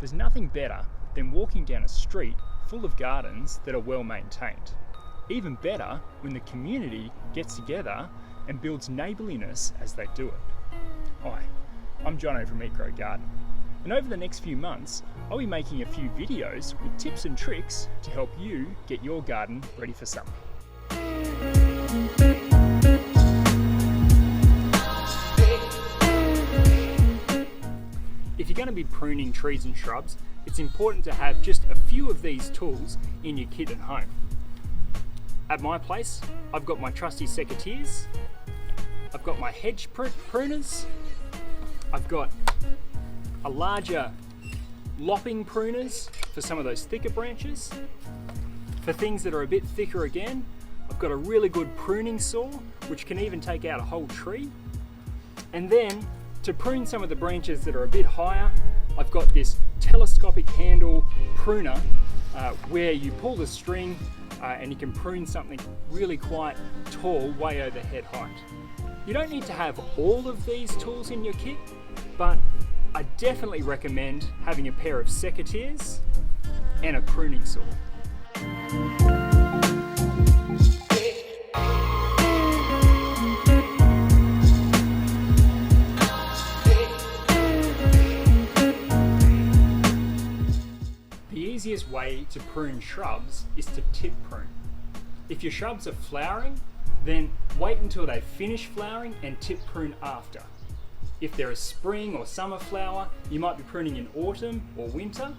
There's nothing better than walking down a street full of gardens that are well maintained. Even better when the community gets together and builds neighbourliness as they do it. Hi, I'm Jono from Eco Garden, and over the next few months I'll be making a few videos with tips and tricks to help you get your garden ready for summer. If you're going to be pruning trees and shrubs, it's important to have just a few of these tools in your kit at home. At my place, I've got my trusty secateurs, I've got my hedge pruners, I've got a larger lopping pruners for some of those thicker branches. For things that are a bit thicker again, I've got a really good pruning saw, which can even take out a whole tree. And then, to prune some of the branches that are a bit higher, I've got this telescopic handle pruner where you pull the string and you can prune something really quite tall, way over head height. You don't need to have all of these tools in your kit, but I definitely recommend having a pair of secateurs and a pruning saw. The easiest way to prune shrubs is to tip prune. If your shrubs are flowering, then wait until they finish flowering and tip prune after. If they're a spring or summer flower, you might be pruning in autumn or winter,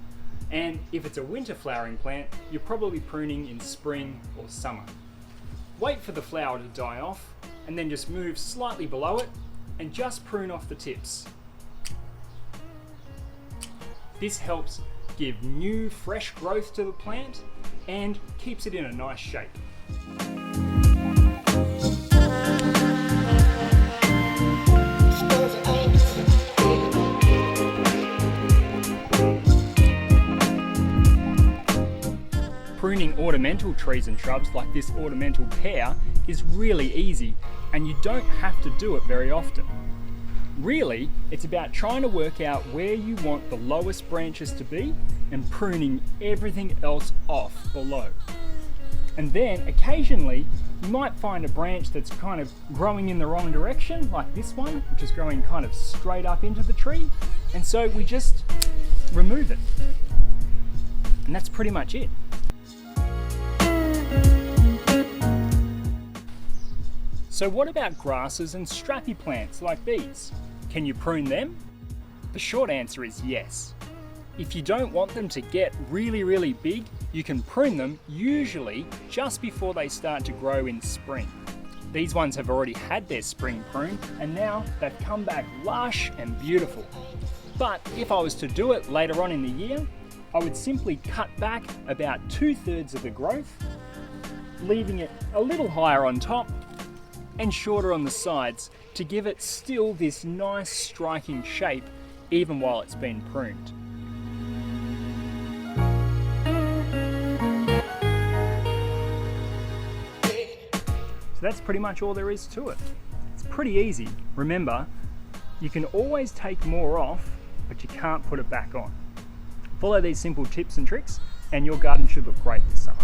and if it's a winter flowering plant, you're probably pruning in spring or summer. Wait for the flower to die off and then just move slightly below it and just prune off the tips. This helps give new, fresh growth to the plant and keeps it in a nice shape. Pruning ornamental trees and shrubs like this ornamental pear is really easy, and you don't have to do it very often. Really, it's about trying to work out where you want the lowest branches to be and pruning everything else off below. And then occasionally you might find a branch that's kind of growing in the wrong direction, like this one, which is growing kind of straight up into the tree, and so we just remove it. And that's pretty much it. So what about grasses and strappy plants like these? Can you prune them? The short answer is yes. If you don't want them to get really big, you can prune them usually just before they start to grow in spring. These ones have already had their spring prune and now they've come back lush and beautiful. But if I was to do it later on in the year, I would simply cut back about 2/3 of the growth, leaving it a little higher on top and shorter on the sides to give it still this nice striking shape even while it's been pruned. So that's pretty much all there is to it. It's pretty easy. Remember, you can always take more off, but you can't put it back on. Follow these simple tips and tricks and your garden should look great this summer.